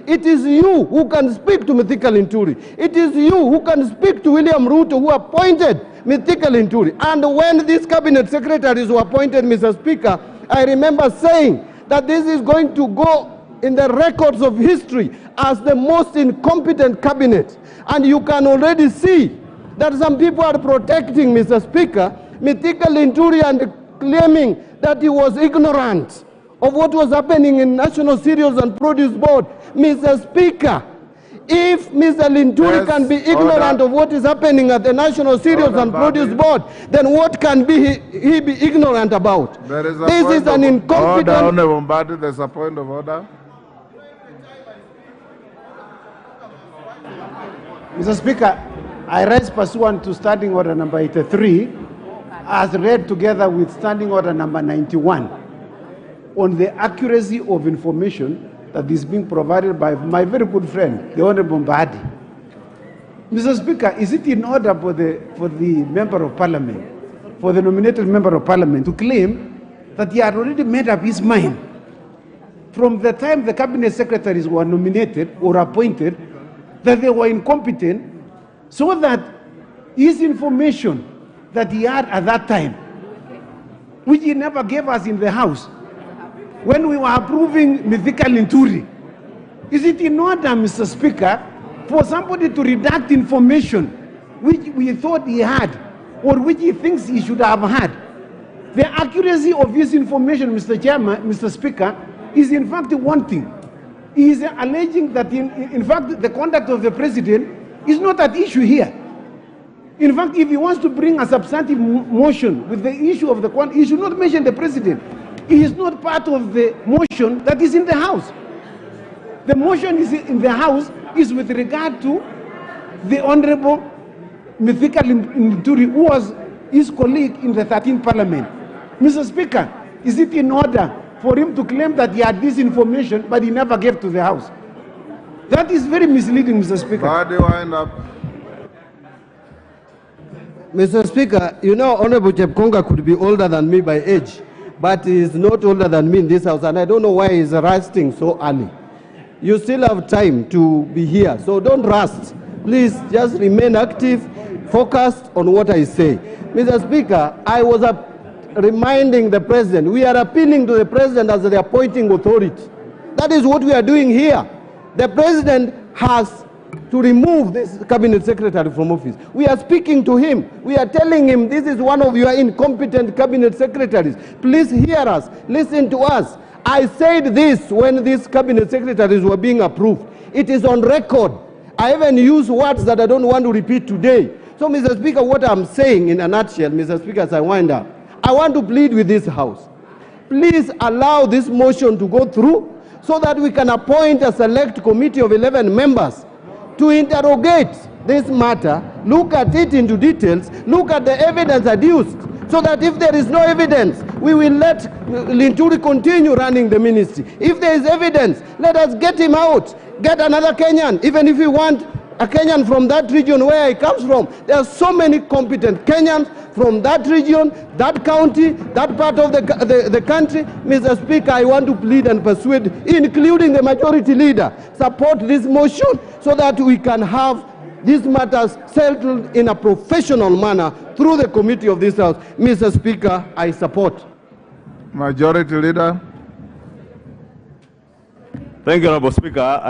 It is you who can speak to Linturi. It is you who can speak to William Ruto, who appointed Linturi. And when these cabinet secretaries were appointed, Mr. Speaker, I remember saying that this is going to go in the records of history as the most incompetent cabinet. And you can already see that some people are protecting, Mr. Speaker, Linturi, and claiming that he was ignorant of what was happening in National Cereals and Produce Board. Mr. Speaker, if Mr. Linturi can be ignorant of what is happening at the National Cereals and Produce Board, then what can he be ignorant about? This is an incompetent... Honorable Mbadi, there's a point of order. Mr. Speaker, I rise pursuant to Standing Order number 83, as read together with Standing Order number 91, on the accuracy of information that is being provided by my very good friend, the Honorable Mbadi. Mr. Speaker, is it in order for the Member of Parliament, for the nominated Member of Parliament, to claim that he had already made up his mind from the time the Cabinet Secretaries were nominated or appointed that they were incompetent, so that his information that he had at that time, which he never gave us in the House, when we were approving Linturi, is it in order, Mr. Speaker, for somebody to redact information which we thought he had or which he thinks he should have had? The accuracy of this information, Mr. Chairman, Mr. Speaker, is in fact one thing. He is alleging that in fact the conduct of the president is not at issue here. In fact, if he wants to bring a substantive motion with the issue of the conduct, he should not mention the president. He is not part of the motion that is in the House. The motion is in the House is with regard to the Honorable Linturi, who was his colleague in the 13th Parliament. Mr. Speaker, is it in order for him to claim that he had this information but he never gave to the House? That is very misleading, Mr. Speaker. Mbadi, wind up. Mr. Speaker, you know, Honorable Chepkonga could be older than me by age, but he is not older than me in this House, and I don't know why he's resting so early. You still have time to be here, so don't rust. Please just remain active, focused on what I say. Mr. Speaker, I was reminding the President, we are appealing to the President as the appointing authority. That is what we are doing here. The President has to remove this cabinet secretary from office. We are speaking to him. We are telling him this is one of your incompetent cabinet secretaries. Please hear us. Listen to us. I said this when these cabinet secretaries were being approved. It is on record. I even use words that I don't want to repeat today. So, Mr. Speaker, what I'm saying in a nutshell, Mr. Speaker, as I wind up, I want to plead with this House. Please allow this motion to go through so that we can appoint a select committee of 11 members to interrogate this matter, look at it into details, look at the evidence adduced, so that if there is no evidence, we will let Linturi continue running the ministry. If there is evidence, let us get him out, get another Kenyan, even if we want a Kenyan from that region where he comes from. There are so many competent Kenyans from that region, that county, that part of the country. Mr. Speaker, I want to plead and persuade, including the majority leader, support this motion so that we can have these matters settled in a professional manner through the committee of this House. Mr. Speaker, I support. Majority Leader. Thank you, Honorable Speaker.